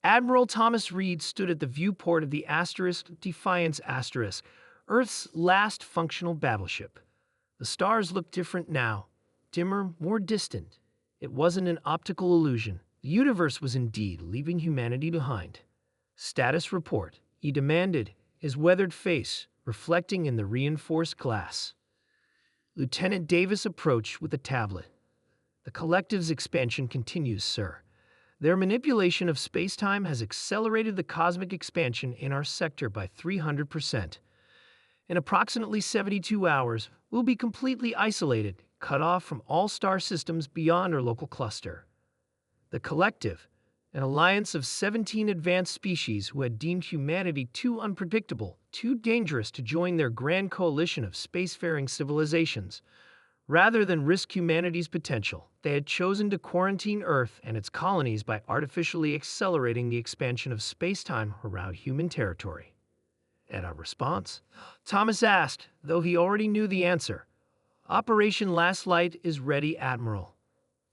Admiral Thomas Reed stood at the viewport of the Defiance Earth's last functional battleship. The stars looked different now, dimmer, more distant. It wasn't an optical illusion. The universe was indeed leaving humanity behind. Status report, he demanded, his weathered face reflecting in the reinforced glass. Lieutenant Davis approached with a tablet. The collective's expansion continues, sir. Their manipulation of space-time has accelerated the cosmic expansion in our sector by 300%. In approximately 72 hours, we'll be completely isolated, cut off from all star systems beyond our local cluster. The collective, an alliance of 17 advanced species who had deemed humanity too unpredictable, too dangerous to join their grand coalition of spacefaring civilizations. Rather than risk humanity's potential, they had chosen to quarantine Earth and its colonies by artificially accelerating the expansion of space-time around human territory. And our response? Thomas asked, though he already knew the answer. Operation Last Light is ready, Admiral.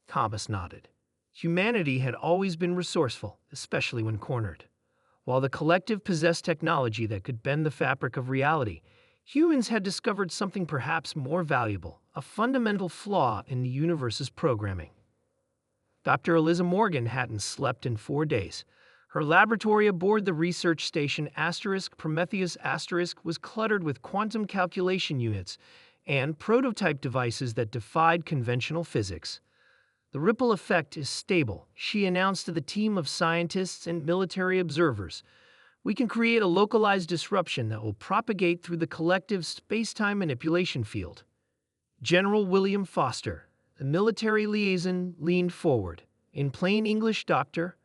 Thomas nodded. Humanity had always been resourceful, especially when cornered. While the collective possessed technology that could bend the fabric of reality, humans had discovered something perhaps more valuable, a fundamental flaw in the universe's programming. Dr. Eliza Morgan hadn't slept in 4 days. Her laboratory aboard the research station Prometheus was cluttered with quantum calculation units and prototype devices that defied conventional physics. The ripple effect is stable, she announced to the team of scientists and military observers. We can create a localized disruption that will propagate through the collective space-time manipulation field. General William Foster, the military liaison, leaned forward. In plain English, Doctor,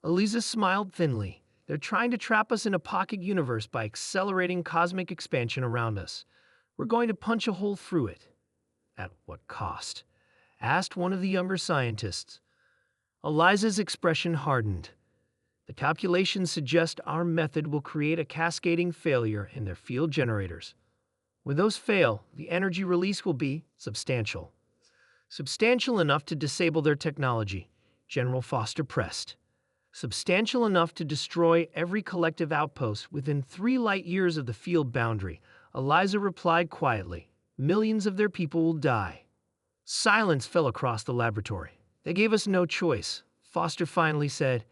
Eliza smiled thinly. They're trying to trap us in a pocket universe by accelerating cosmic expansion around us. We're going to punch a hole through it. At what cost? Asked one of the younger scientists. Eliza's expression hardened. The calculations suggest our method will create a cascading failure in their field generators. When those fail, the energy release will be substantial. Substantial enough to disable their technology, General Foster pressed. Substantial enough to destroy every collective outpost within 3 light years of the field boundary, Eliza replied quietly. Millions of their people will die. Silence fell across the laboratory. They gave us no choice, Foster finally said.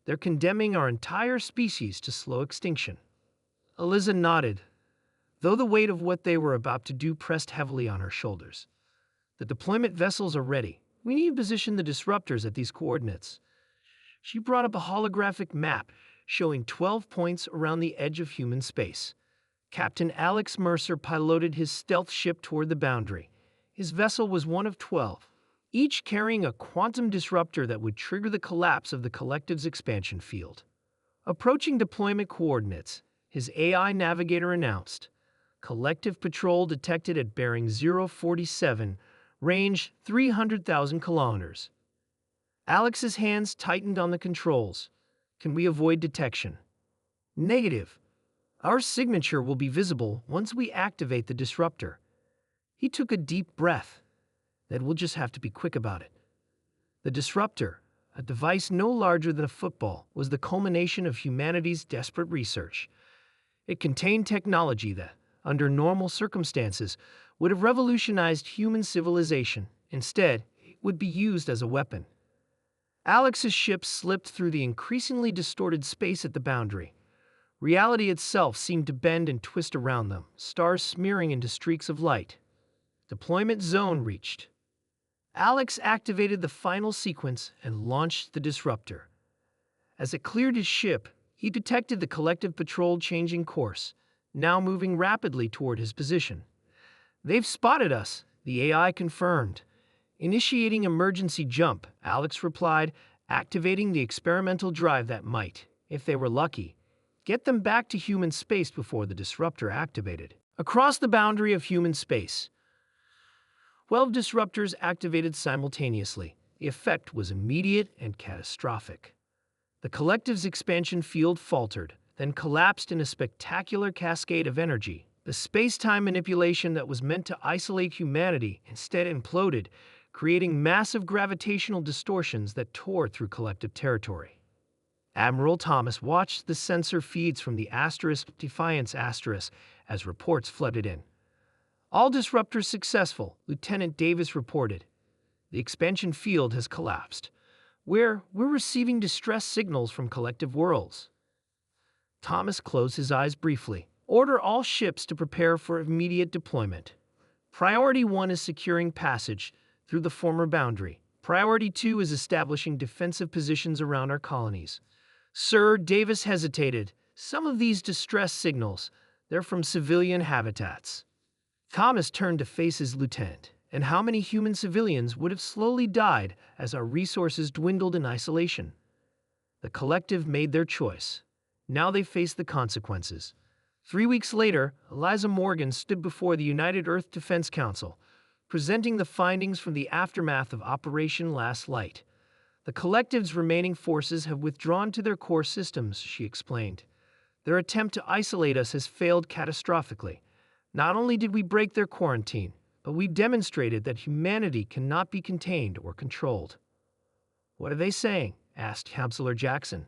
They're condemning our entire species to slow extinction. Eliza nodded, though the weight of what they were about to do pressed heavily on her shoulders. The deployment vessels are ready. We need to position the disruptors at these coordinates. She brought up a holographic map showing 12 points around the edge of human space. Captain Alex Mercer piloted his stealth ship toward the boundary. His vessel was one of 12, each carrying a quantum disruptor that would trigger the collapse of the collective's expansion field. Approaching deployment coordinates, his AI navigator announced, Collective patrol detected at bearing 047, range 300,000 kilometers. Alex's hands tightened on the controls. Can we avoid detection? Negative. Our signature will be visible once we activate the disruptor. He took a deep breath. Then we'll just have to be quick about it. The disruptor, a device no larger than a football, was the culmination of humanity's desperate research. It contained technology that, under normal circumstances, would have revolutionized human civilization. Instead, it would be used as a weapon. Alex's ship slipped through the increasingly distorted space at the boundary. Reality itself seemed to bend and twist around them, stars smearing into streaks of light. Deployment zone reached. Alex activated the final sequence and launched the disruptor. As it cleared his ship, he detected the collective patrol changing course, now moving rapidly toward his position. They've spotted us, the AI confirmed. Initiating emergency jump, Alex replied, activating the experimental drive that might, if they were lucky, get them back to human space before the disruptor activated. Across the boundary of human space, 12 disruptors activated simultaneously. The effect was immediate and catastrophic. The collective's expansion field faltered, then collapsed in a spectacular cascade of energy. The space-time manipulation that was meant to isolate humanity instead imploded, creating massive gravitational distortions that tore through collective territory. Admiral Thomas watched the sensor feeds from the Defiance as reports flooded in. All disruptors successful, Lieutenant Davis reported. The expansion field has collapsed. We're receiving distress signals from collective worlds. Thomas closed his eyes briefly. Order all ships to prepare for immediate deployment. Priority 1 is securing passage through the former boundary. Priority 2 is establishing defensive positions around our colonies. Sir, Davis hesitated. Some of these distress signals, they're from civilian habitats. Thomas turned to face his lieutenant. And how many human civilians would have slowly died as our resources dwindled in isolation? The collective made their choice. Now they face the consequences. 3 weeks later, Eliza Morgan stood before the United Earth Defense Council, presenting the findings from the aftermath of Operation Last Light. The collective's remaining forces have withdrawn to their core systems, she explained. Their attempt to isolate us has failed catastrophically. Not only did we break their quarantine, but we demonstrated that humanity cannot be contained or controlled. What are they saying? Asked Counselor Jackson.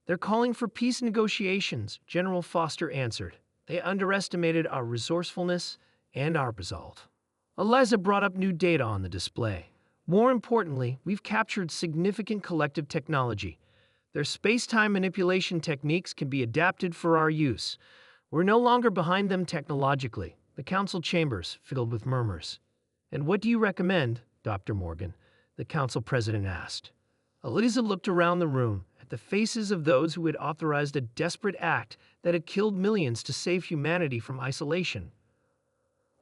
They're calling for peace negotiations, General Foster answered. They underestimated our resourcefulness and our resolve. Eliza brought up new data on the display. More importantly, we've captured significant collective technology. Their space-time manipulation techniques can be adapted for our use. We're no longer behind them technologically. The council chambers filled with murmurs. And what do you recommend, Dr. Morgan? The council president asked. Eliza looked around the room at the faces of those who had authorized a desperate act that had killed millions to save humanity from isolation.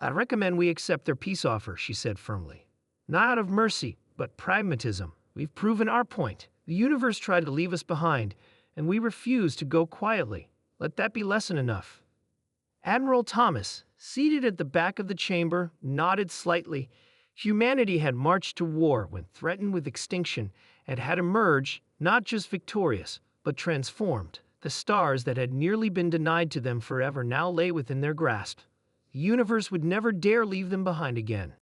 I recommend we accept their peace offer, she said firmly. Not out of mercy, but pragmatism. We've proven our point. The universe tried to leave us behind, and we refused to go quietly. Let that be lesson enough. Admiral Thomas, seated at the back of the chamber, nodded slightly. Humanity had marched to war when threatened with extinction and had emerged not just victorious, but transformed. The stars that had nearly been denied to them forever now lay within their grasp. The universe would never dare leave them behind again.